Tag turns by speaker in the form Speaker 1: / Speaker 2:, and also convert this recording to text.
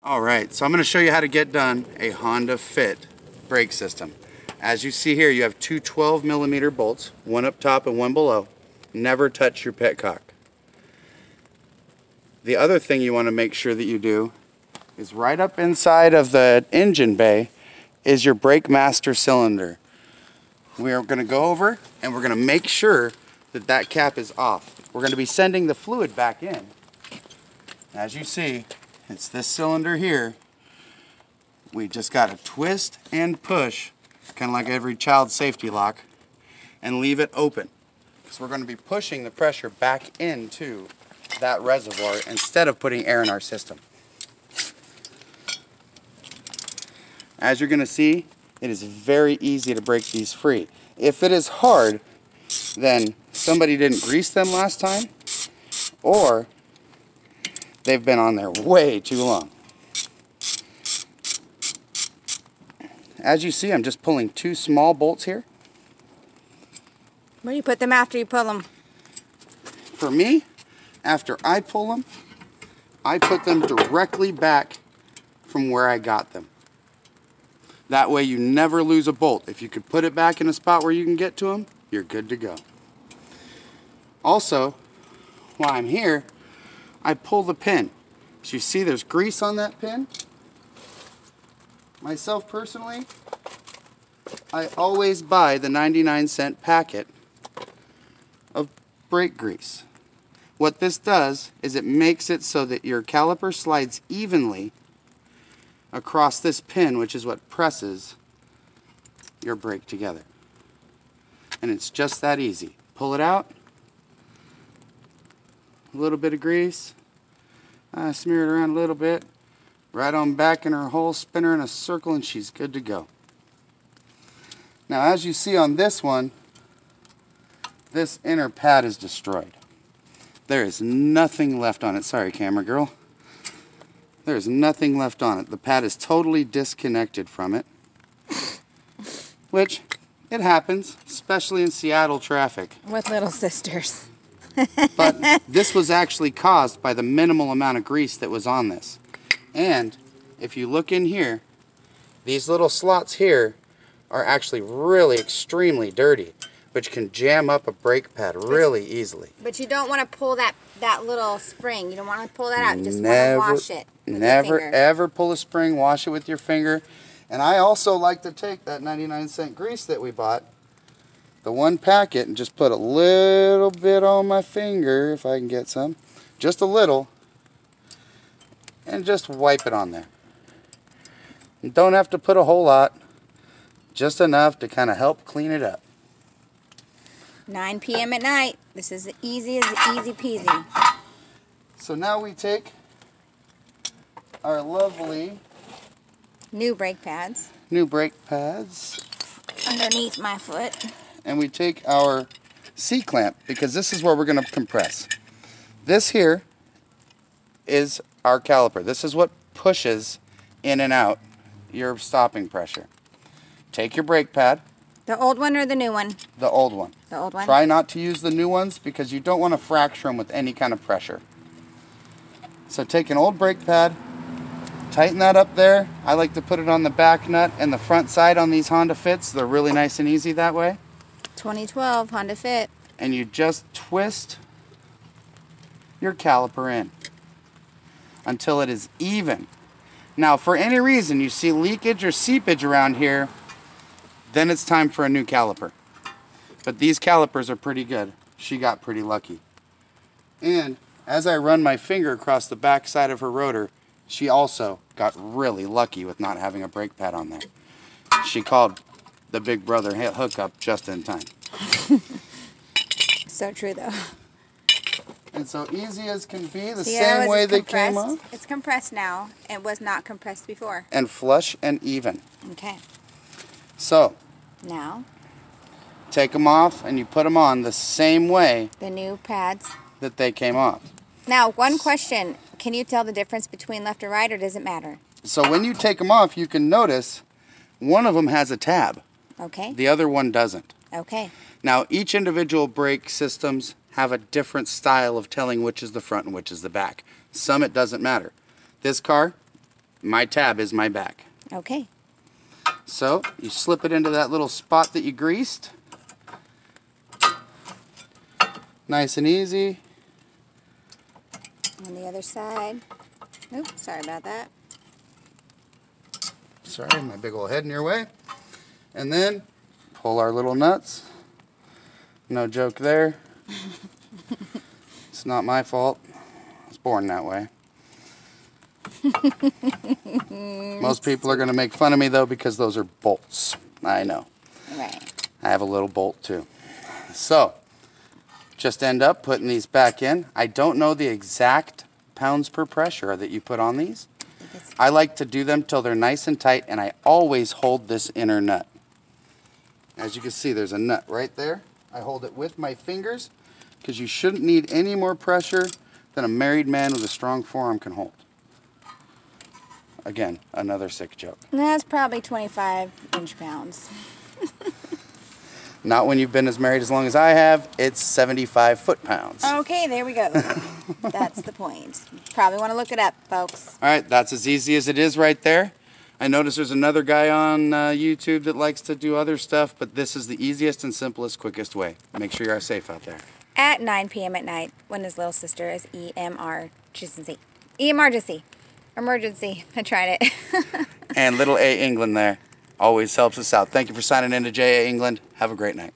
Speaker 1: Alright, so I'm going to show you how to get done a Honda Fit brake system. As you see here, you have two 12mm bolts, one up top and one below. Never touch your petcock. The other thing you want to make sure that you do is right up inside of the engine bay is your brake master cylinder. We are going to go over and we're going to make sure that that cap is off. We're going to be sending the fluid back in. As you see, it's this cylinder here. We just got to twist and push, kind of like every child safety lock, and leave it open. So we're going to be pushing the pressure back into that reservoir instead of putting air in our system. As you're going to see, it is very easy to break these free. If it is hard, then somebody didn't grease them last time, or they've been on there way too long. As you see, I'm just pulling two small bolts here.
Speaker 2: Where do you put them after you pull them?
Speaker 1: For me, after I pull them, I put them directly back from where I got them. That way you never lose a bolt. If you could put it back in a spot where you can get to them, you're good to go. Also, while I'm here, I pull the pin. As you see, there's grease on that pin. Myself personally, I always buy the 99-cent packet of brake grease. What this does is it makes it so that your caliper slides evenly across this pin, which is what presses your brake together. And it's just that easy. Pull it out, a little bit of grease, smear it around a little bit, right on back in her hole, spin her in a circle, and she's good to go. Now, as you see on this one, this inner pad is destroyed. There is nothing left on it. Sorry, camera girl. There is nothing left on it. The pad is totally disconnected from it, which it happens, especially in Seattle traffic.
Speaker 2: With little sisters.
Speaker 1: But this was actually caused by the minimal amount of grease that was on this. And if you look in here, these little slots here are actually really extremely dirty, which can jam up a brake pad really easily.
Speaker 2: But you don't want to pull that little spring. You don't want to pull that out. You just want to wash it with your finger.
Speaker 1: Never ever pull a spring, wash it with your finger. And I also like to take that 99-cent grease that we bought, the one packet, and just put a little bit on my finger, if I can get some, just a little, and just wipe it on there. You don't have to put a whole lot, just enough to kind of help clean it up.
Speaker 2: 9 p.m. at night. This is easy as easy peasy.
Speaker 1: So now we take our lovely
Speaker 2: new brake pads underneath my foot,
Speaker 1: and we take our C-clamp, because this is where we're going to compress. This here is our caliper. This is what pushes in and out your stopping pressure. Take your brake pad.
Speaker 2: The old one or the new one?
Speaker 1: The old one.
Speaker 2: The old one.
Speaker 1: Try not to use the new ones because you don't want to fracture them with any kind of pressure. So take an old brake pad, tighten that up there. I like to put it on the back nut and the front side on these Honda Fits. They're really nice and easy that way.
Speaker 2: 2012 Honda Fit.
Speaker 1: And you just twist your caliper in until it is even. Now, if for any reason you see leakage or seepage around here, then it's time for a new caliper. But these calipers are pretty good. She got pretty lucky. And as I run my finger across the back side of her rotor, she also got really lucky with not having a brake pad on there. She called the big brother hookup just in time.
Speaker 2: So true, though.
Speaker 1: And so easy as can be, the same way they came up.
Speaker 2: It's compressed now. It was not compressed before.
Speaker 1: And flush and even.
Speaker 2: Okay.
Speaker 1: So,
Speaker 2: now,
Speaker 1: take them off and you put them on the same way.
Speaker 2: The new pads.
Speaker 1: That they came off.
Speaker 2: Now, one question. Can you tell the difference between left or right, or does it matter?
Speaker 1: So when you take them off, you can notice one of them has a tab.
Speaker 2: Okay.
Speaker 1: The other one doesn't.
Speaker 2: Okay.
Speaker 1: Now, each individual brake systems have a different style of telling which is the front and which is the back. Some it doesn't matter. This car, my tab is my back.
Speaker 2: Okay.
Speaker 1: So you slip it into that little spot that you greased. Nice and easy.
Speaker 2: On the other side. Oops, sorry about that.
Speaker 1: Sorry, my big old head in your way. And then pull our little nuts. No joke there. It's not my fault. I was born that way. Most people are going to make fun of me though because those are bolts. I know.
Speaker 2: Right.
Speaker 1: I have a little bolt too. So, just end up putting these back in. I don't know the exact pounds per pressure that you put on these. I like to do them till they're nice and tight, and I always hold this inner nut. As you can see, there's a nut right there. I hold it with my fingers because you shouldn't need any more pressure than a married man with a strong forearm can hold. Again, another sick joke.
Speaker 2: That's probably 25 inch-pounds.
Speaker 1: Not when you've been as married as long as I have. It's 75 foot-pounds.
Speaker 2: Okay, there we go. That's the point. Probably want to look it up, folks.
Speaker 1: All right, that's as easy as it is right there. I notice there's another guy on YouTube that likes to do other stuff, but this is the easiest and simplest, quickest way. Make sure you are safe out there.
Speaker 2: At 9 p.m. at night, when his little sister is emergency. Emergency. Emergency. I tried it.
Speaker 1: And little JaEngland there always helps us out. Thank you for signing in to JaEngland. Have a great night.